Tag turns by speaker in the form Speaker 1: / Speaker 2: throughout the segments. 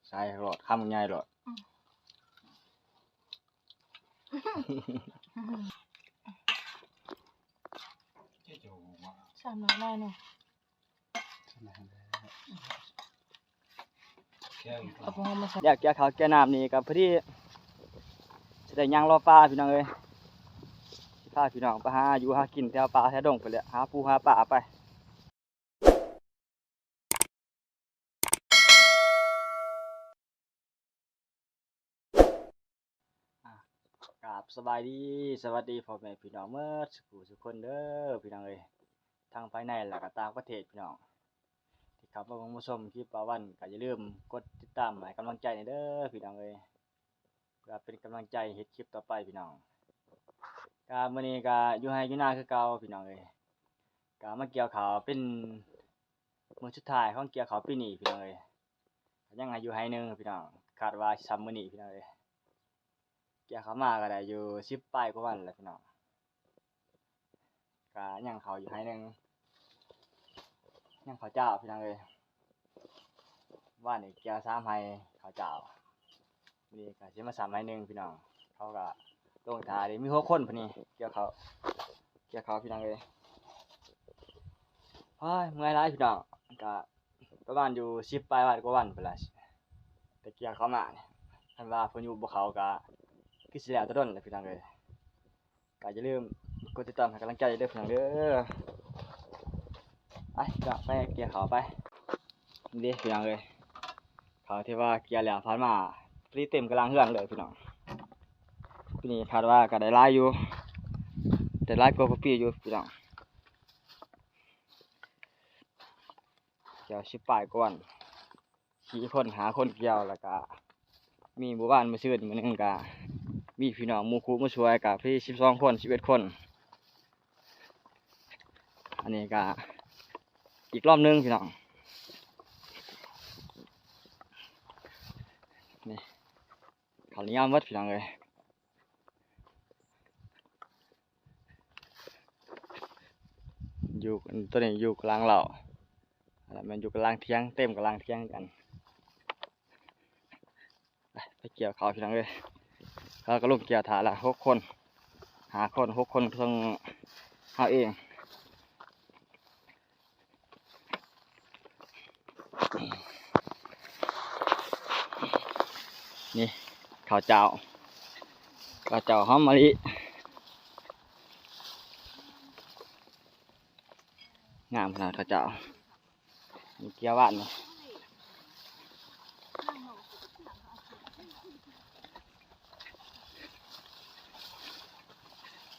Speaker 1: ใช่หลอดข้ามง่ายหลอด
Speaker 2: สามน้อยได้เนาะเอาไปห้องมาใส่
Speaker 1: อยากแก้ข้าวแก้น้ำนี่กับพอดีจะได้ย่างรอปลาพี่น้องเลยสิพาพี่น้องไปหาอยู่หากินแถวป่าแถวดงไปเลยหาปูหาปลาไปกราบสบายดีสวัสดีพ่อแม่พี่น้องเมื่อสุขคนเด้อพี่น้องเลยทางภายในและก็ต่างประเทศพี่น้องที่เข้ามาเบิ่งมาชมคลิปปาวันก็อย่าลืมกดติดตามให้กำลังใจเด้อพี่น้องเลยเพื่อเป็นกำลังใจเฮ็ดคลิปต่อไปพี่น้องก็มื้อนี้ก็อยู่ให้อยู่นาคือเก่าพี่น้องเลยก็มาเกี่ยวข้าวเป็นมื้อสุดท้ายของเกี่ยวข้าวปีนี้พี่น้องเลยก็ยังให้อยู่ให้หนึงพี่น้องคาดว่าสิซ้ำมื้อนี้พี่น้องเลยเกี่ยวข้าวมาก็ได้อยู่10ปลายกว่าวันแล้วพี่น้องก็ยังข้าวอยู่ให้หนึงยังข้าวเจ้าพี่น้องเลยว่านี่เกี่ยว3ให้ข้าวเจ้ามื้อนี้ก็สิมาซ้ำให้หนึงพี่น้องเขาก็ลงท่าได้มี6คนพุ่นนี่เกี่ยวข้าวพี่น้องเลยเฮ้ยเมื่อยหลายพี่น้องก็ประมาณอยู่10ปลายวันกว่าวันพุ่นล่ะแต่เกี่ยวข้าวมานี่คันว่าเพิ่นอยู่บ่เขาก็คือสิแล้วแต่ดนแหละพี่น้องเอ้ยก็อย่าลืมกดติดตามให้กำลังใจเด้อพี่น้องเด้อไปเกี่ยวข้าวไปนี่พี่น้องเอ้ยข้าวที่ว่าเกี่ยวแล้วผ่านมาพอดีเต็มกำลังเฮือนเลยพี่น้องปีนี้คาดว่าก็ได้หลายอยู่ได้หลายกว่าปีอยู่พี่น้องเกี่ยว10ปลายก่อน4คนหาคนเกี่ยวแล้วก็มีหมู่บ้านมาซื้อมื้อนึงก็มีพี่น้องหมู่คู่มาช่วยก็พี่12คน11คนอันนี้ก็อีกรอบนึงพี่น้องนี่เขานิยามวัดพี่น้องเลยอยู่ตัวนี้อยู่กลางเหล่าแล้วมันอยู่กลางเที่ยงเต็มกลางเที่ยงกันไปเกี่ยวเขาพี่น้องเลยเขาก็ลงเกี่ยวถาละ6คน5คน6คนเพิ่งหาเองนี่ข้าวเจ้าหอมมะลิงามขนาดข้าวเจ้ามีเกี๊ยวหวานนี่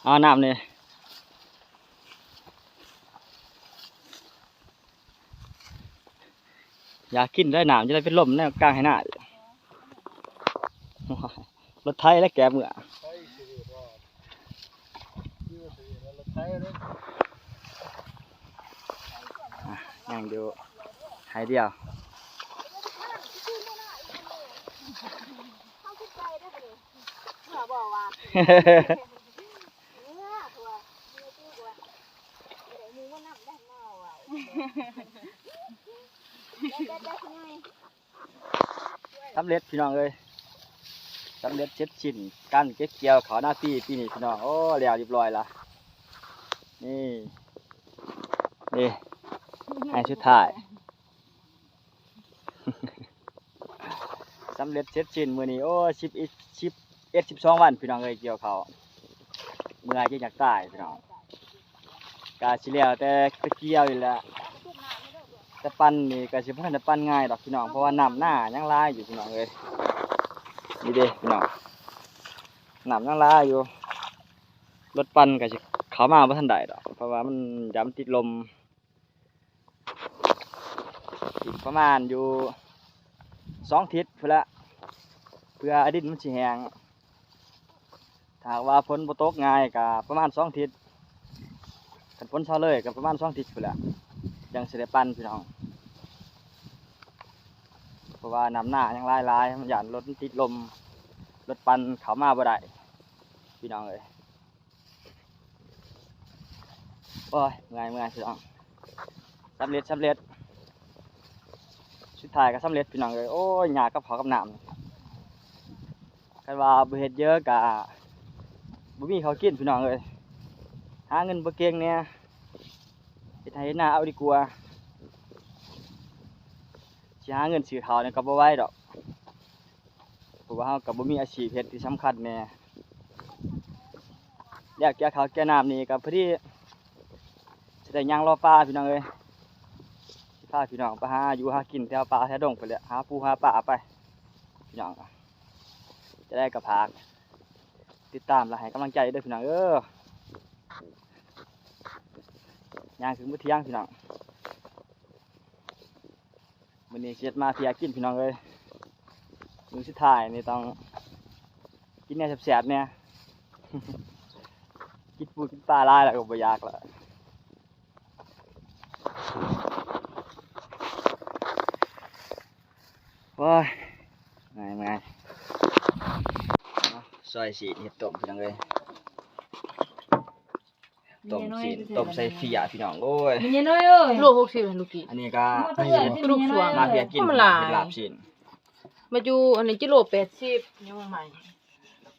Speaker 1: เอาน้ำนี่อยากกินได้น้ำจะได้เป็นลมในกลางให้หน้ารถไทยและแกเมื่อยังอยู่หายเดียวสำเร็จพี่น้องเลยสำเร็จเช็ดชิ้นการเก็บเกี่ยวเขาหน้าปีนี้พี่น้องโอ้แล้วเรียบร้อยละนี่ให้ชุดถ่ายสำเร็จเช็ดชิ้นมื้อนี้โอ้12วันพี่น้องเลยเกี่ยวเขาเมื่อยจะอยากตายพี่น้องกาสิแล้วแต่ตะเกียวอยู่แล้วแต่ปั้นนี่ก็สิบ่ทันได้ปั้นง่ายดอกพี่น้องเพราะว่าน้ำหน้ายังลายอยู่พี่น้องเอ้ยนี่เด้พี่น้องน้ำยังลายอยู่รถปั้นก็สิเข้ามาบ่ทันได้ดอกเพราะว่ามันย้ำติดลมอีกประมาณอยู่2 ทิศพุ่นละเพื่อดินมันสิแห้งถ้าว่าฝนบ่ตกง่ายก็ประมาณ2 ทิศคันฝนเช้าเลยก็ประมาณ2 ทิศพุ่นละยังสิได้ปั้นพี่น้องเพราะว่าน้ำหน้ายังลายมันหยาดรถติดลมรถปั่นเข้ามาบ่ได้พี่น้องเลยโอ้ยเมื่อยพี่น้องสำเร็จ สุดท้ายก็สำเร็จพี่น้องเอ้ยโอ้ยยากกับข้าวกับน้ำคันว่าบ่เฮ็ดเยอะก็บ่มีข้าวกินพี่น้องเอ้ยหาเงินบ่เก่งเนี่ยเฮ็ดไร่เฮ็ดนาเอาดีกว่าสิหาเงินซื้อข้าวนี่ก็บ่ไหวดอกเพราะว่าเฮาก็บ่มีอาชีพเฮ็ดที่สำคัญแน่แล้วแก่ข้าวแก่น้ำนี่ก็พอดีสิได้ย่างรอปลาพี่น้องเอ้ยสิพาพี่น้องไปหาอยู่หากินแถวป่าแถวดงไปแหละหาปูหาปลาไปพี่น้องจะได้กับพากติดตามและให้กำลังใจด้วยพี่น้องย่างถึงมื้อเที่ยงพี่น้องมื้อนี้เฮ็ดมาเพียกินพี่น้องเอ้ยมื้อสุดท้ายนี่ต้องกินแนวแซ่บๆเนี่ย กินปูกินปลาหลายแล้วก็บ่อยากละว้ายง่ายซอยสีเห็ดต้มพี่น้องเอ้ยต้มสีต้มใส่เฟียพี่น้องโอ้ย
Speaker 2: มีน้อยเอ้ย
Speaker 3: โล60อันลูกกี้
Speaker 1: อันนี้ก็
Speaker 3: กระดูกสวง
Speaker 1: มาเพียกิน
Speaker 3: มันหลาย
Speaker 1: เป็นลาบชิ้น
Speaker 3: มาอยู่อันนี้กิโล80ยังใหม่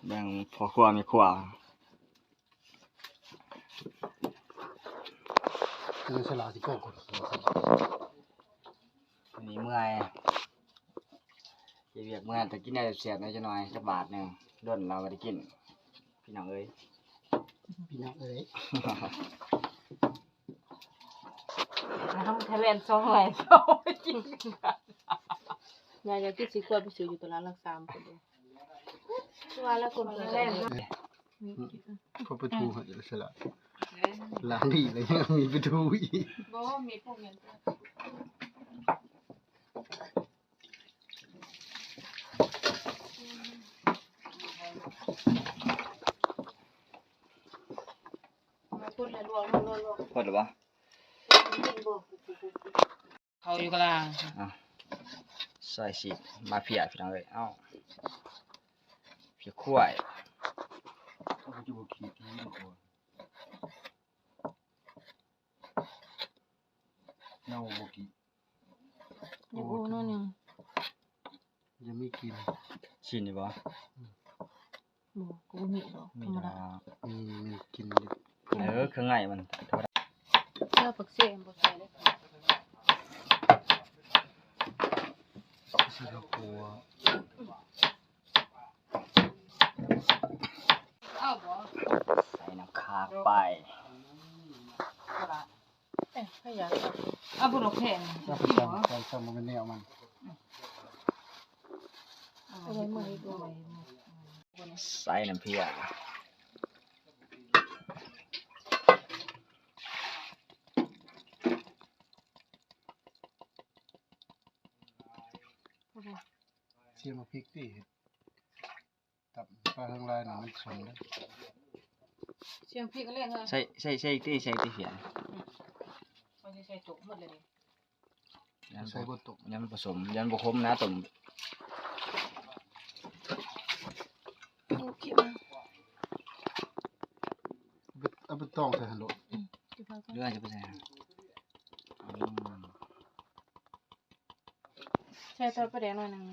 Speaker 1: แบ่งพอครัวมีครัว
Speaker 4: คือฉลาดที่โกง
Speaker 1: อันนี้เมื่อยเรียกเมื่อยแต่กินได้เสียบๆหน่อยจะหน่อยสักบาทหนึงด้นเราบ่ได้กินพี่น้องเอ้ย
Speaker 4: พี่น้องเอ้ย
Speaker 3: น้ำทะเล2ไหลเข้าไปกินกันยายจะกินสิควรไปซื้ออยู่ตลาดรัก3คนเดียวว่าแล้วคนทะเล
Speaker 4: เขาไปทูเขาจะฉลาดล้างดีเลยยังมีไปทูอีก
Speaker 3: บ่มีพวกนั้นมาพูดแล้วลวง
Speaker 1: พอหรือวะ
Speaker 2: เขาอยู่กลาง
Speaker 1: ซอยสีมาเพียพี่น้องเอ้ยเอ้าเพียขั้ว
Speaker 4: เขาจะบอกขี้ที่มาก่อนเน่าบอกขี้
Speaker 3: โอ้นั่นนี่
Speaker 4: ยังไม่กิน
Speaker 1: ชินนี่บ่
Speaker 3: บ่กูบ่มีดอกธ
Speaker 1: มี
Speaker 3: รรม
Speaker 1: ดา
Speaker 3: ดา
Speaker 4: มีกิน
Speaker 1: เครื่องในมันธรรมดา
Speaker 3: เจ้าผักเสียบ่ใส่เลย
Speaker 4: สิเขากลัว
Speaker 3: อ้าวบ่
Speaker 1: ใส่น้ำคากไป
Speaker 3: ขยะอ้าวบ่ดอกแข็ง
Speaker 4: ถ้าไปจำใจจำมันเป็นแนวมัน
Speaker 3: เอาไว้มื้อนี้ตัวไว้
Speaker 1: ใส่น้ำเพีย
Speaker 4: เสียมาพริกดิตับปลาทางลายหนังมันสนนะ
Speaker 3: เสียงพริกก็เล่นเฮะ
Speaker 1: ใส่ที่เพีย
Speaker 3: มันสิใส่จุกหมดเลย
Speaker 4: ใส่บนตก
Speaker 1: ยันผสมยันบ่คมนะต้ม
Speaker 4: เอาไปต้องใส่หันโล
Speaker 1: เรื่องจะไปใส่
Speaker 3: ใส่ตัวประเดี๋ยวหน่อยนึง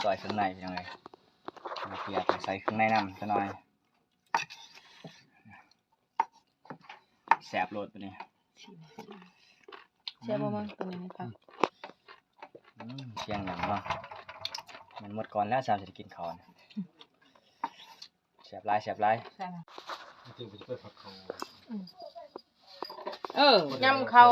Speaker 1: ซอยข้างในเป็นยังไงน้ำเพียใส่ข้างในน้ำจะหน่อยแสบโลดไปนี่
Speaker 3: ใช่บ่มั้งตัวนี้ครับ
Speaker 1: เชียงอย่างว่ามันหมดก่อนแล้วสาวจะกินข้าวแสบหลาย
Speaker 3: ใช่มั้ย
Speaker 4: จริงๆจะไปผัดเขา
Speaker 3: ยำเขา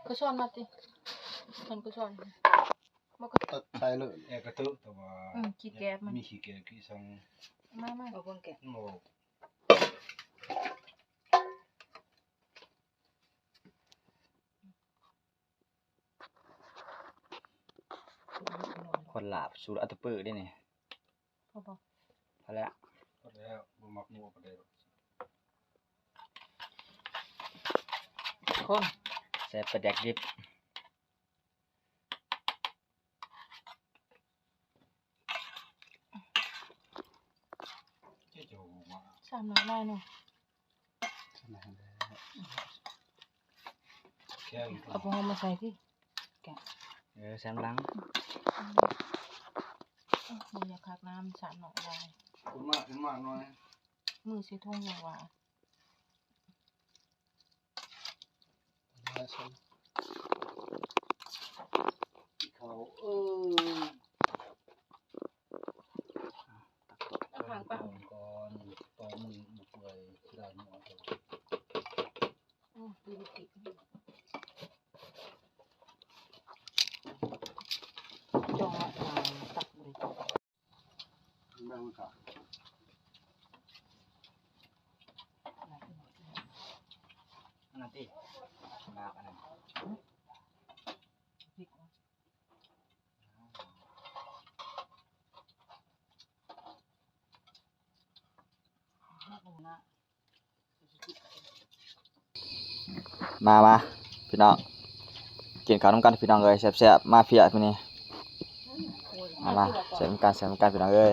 Speaker 3: ก็ช้อนมาติมันก็ช้อนมันก็
Speaker 4: ตัดใส่เลยแอกระตุแต่ว่า
Speaker 3: ขี้แก๊บมัน
Speaker 4: มีขี้แกะขี้สัง
Speaker 3: มาเอาเบิ่งแกะ
Speaker 4: โอ้
Speaker 1: คนหลาบสูตรอัตตปื้อได้นี่
Speaker 3: พอบ่
Speaker 1: พอแล้ว
Speaker 4: ก็แล้วบ่มักนัวปานใดหรอก
Speaker 3: คน
Speaker 1: ใส่ปลาแดกดิบ
Speaker 2: 3น้อยได้เนาะเอาพวกเขามาใส่ที่
Speaker 1: แซมหลัง
Speaker 2: มึงอยากคักน้ำ3น้อยได้
Speaker 4: คุณมากขึ้นมากน้อย
Speaker 2: มือสิทงอย่างว่า
Speaker 4: เขา
Speaker 3: เอาข้างปะ
Speaker 4: ก่อนตอนมือบุกเลยที่ได้หัวตัว
Speaker 3: ดีดี
Speaker 2: จองละตักบ่ได้
Speaker 4: แม่มันขาด
Speaker 1: อันนั้นติมากอันนั้น
Speaker 2: พริกวะเอานะ
Speaker 1: มาพี่น้องกินข้าวนำกันพี่น้องเอ้ยแซ่บๆมาเพียมื้อนี้มาแซ่บกันพี่น้องเอ้ย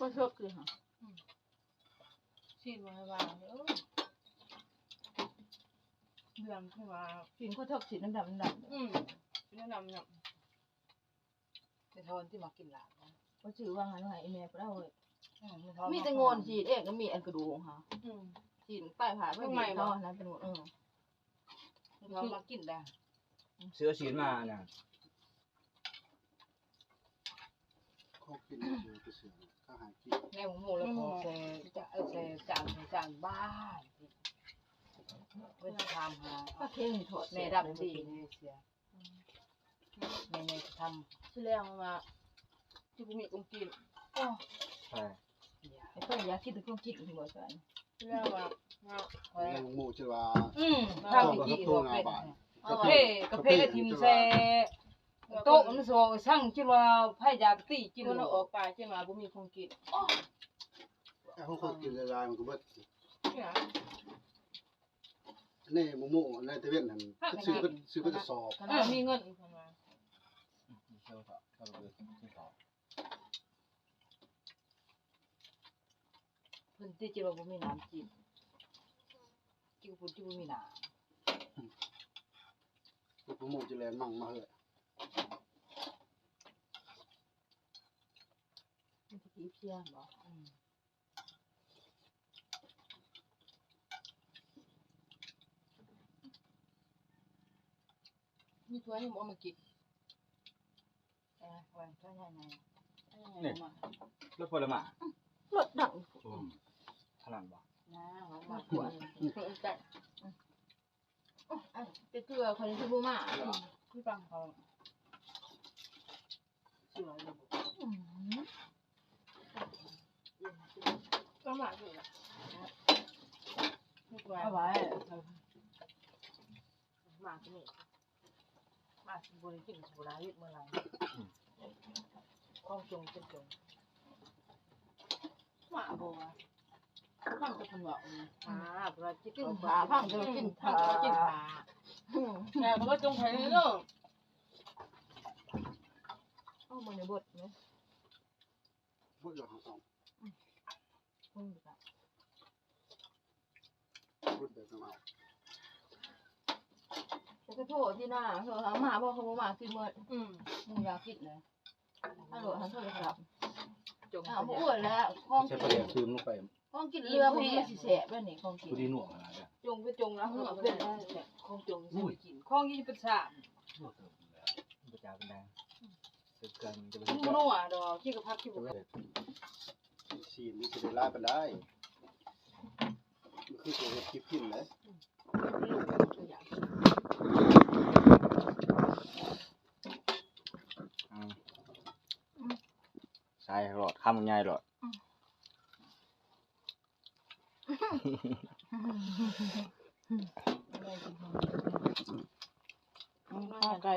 Speaker 3: ก็ชอบคือฮะชีดมาว่าเดือนคือว่า
Speaker 2: กินข้าวทอดสีน้ำดำ
Speaker 3: แนะนำเนี่ย
Speaker 2: แต่ทอนที่มากินหลานนะก็ชื่อว่างั้นว่าไอ้แม่ก็ได้เว้ย
Speaker 3: มี
Speaker 2: มี
Speaker 3: แต่
Speaker 2: แต่
Speaker 3: ง
Speaker 2: ง
Speaker 3: อ
Speaker 2: อน น
Speaker 3: ชี
Speaker 2: ฉี
Speaker 3: ด
Speaker 2: ดเองก็มีอันกระดูกค่ะฉีดป้ายผ่าไม่
Speaker 3: ทำ
Speaker 2: มี
Speaker 3: ไมบ่
Speaker 2: เนาะนั้นเป็นหมด
Speaker 3: เรามากินได้
Speaker 1: ซื้อชิ้นมาน่ะ
Speaker 4: เขากินเสือไปเสือเขาหายกิน
Speaker 2: แม่หมูแล้วพอเซจานบ้านเว้นทำหาก็เท่งถอดแม่ดำดีเสียแม่ทำ
Speaker 3: แสดงว่าที่บ่มีกงกิน
Speaker 1: ใช่
Speaker 2: ไอ้เพื่อนอยากคิดถึงต้องคิดถึงบ่สัน
Speaker 3: แสดงว่า
Speaker 4: แม่หมูชื่อว่า
Speaker 2: ทำดีๆว่าเป็นกาแฟกระทิมแซ่โต๊ะมันโซช่างคิดว่าไผอยากตีกิน
Speaker 3: คนเอาออกไปใช่ไหมบ่มีคงกิน
Speaker 4: เขาเคยกินละลายมันก็เบิด
Speaker 3: เนี่ย
Speaker 4: นี่หมูในตะเวนนั่นซื้อก็จะสอบ
Speaker 3: ขนาดมีเงินอีกคนว่า
Speaker 2: เพิ่นที่จิว่าบ่มีน้ำกินจิว่าบ่มีน้
Speaker 4: หมูจะแลนมั่งมาเหอะ
Speaker 2: ำมันสิกินเพียงบ่
Speaker 3: มีถ้วยให้หมอมากิน
Speaker 2: วันก็ยังไง
Speaker 1: รถผลไม้
Speaker 2: รถดัง
Speaker 1: ขนาดบ่
Speaker 2: นะมากกว่า
Speaker 3: แต่
Speaker 2: จะเกลือคนที่บ่มา
Speaker 3: พี่ฟังเขา
Speaker 2: เสือเลย
Speaker 3: ก็มาอยู่ละไม่กลัว
Speaker 2: เอาไว้มาที่นี่มาสิบ่ได้กินสุราเฮ็ดเมื่อไหร่ของจงเป็นจง
Speaker 3: มาบ่ว่าฟังแต่คนบอก
Speaker 2: เราจะกินผาพังจะกินผา
Speaker 3: กินผาแต่ก็จงไผเนาะ
Speaker 2: เอามือในบดไหม
Speaker 4: พูดอย่างสอง
Speaker 2: พุ่งดีกว่า
Speaker 4: พูดแบบน้ำเอา
Speaker 2: จะกระโถที่หน้าเขาถามมาบอกเขาบอกมากินเมื่อมึงอยากกินเลยฮัลโหลฮัลโหลครับ
Speaker 3: จง
Speaker 2: ถามอ้วนแล้วของ
Speaker 4: ใช้
Speaker 2: กิ
Speaker 4: ประ
Speaker 2: น
Speaker 4: เดี๋ยวคืนลงไป
Speaker 2: ของกินเรือมันไม่สิแสบด้วยนี่ของกิน
Speaker 4: พอดีหน่วงอะไรเนี่ย
Speaker 3: จงก็จงแล้วเขาเป็นของจงสิกินของยี่เป็นสาม
Speaker 1: ประจาเป็นแดงซื้อกันจะไป
Speaker 3: มึงบ่รู้อ่ะดอกที่กับพักที่บ่
Speaker 4: ซีนนี่จะได้ลายไปได้มันคือตัวคลิปพิมพ์เลย
Speaker 3: ตัวอย่าง
Speaker 1: ใช่หลอดข้ามง่ายหลอด
Speaker 2: ข้าวไก่